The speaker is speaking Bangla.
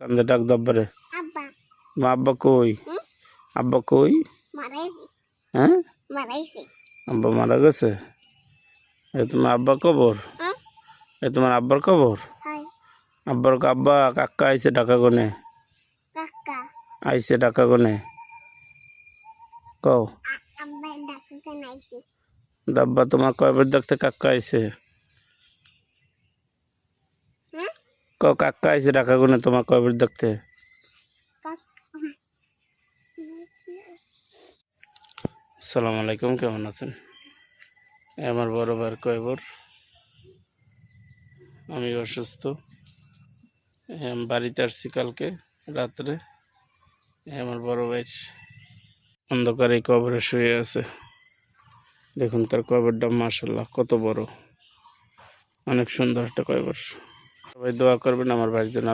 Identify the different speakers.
Speaker 1: কান্দে ডাক দাব্বারে
Speaker 2: আব্বা
Speaker 1: মা আব্বা কই আব্বা কই
Speaker 2: মারাইছে
Speaker 1: হ্যাঁ
Speaker 2: মারাইছে
Speaker 1: আব্বা মারা গেছে এ তোমার আব্বা কবর
Speaker 2: হ্যাঁ
Speaker 1: এ তোমার আব্বার কবর
Speaker 2: হাই
Speaker 1: আব্বার আব্বা কাকা আইছে ঢাকা গনে
Speaker 2: কাকা
Speaker 1: আইছে ঢাকা গনে কও
Speaker 2: আব্বা ডাকতে নাইছে
Speaker 1: দাব্বা তোমার কয়বার দেখতে কাকা আইছে
Speaker 2: হ্যাঁ
Speaker 1: কও কাকা আইছে ঢাকা গনে তোমার কয়বার দেখতে আসসালামু আলাইকুম কেমন আছেন আমার বড় ভাইয়ের কয়বর আমি অসুস্থ বাড়িতে আসছি কালকে রাত্রে আমার বড় ভাই অন্ধকারে কবরে শুয়ে আছে দেখুন তার কবরটা মাশাআল্লাহ কত বড় অনেক সুন্দর একটা কবর সবাই দোয়া করবেন আমার ভাইয়ের জন্য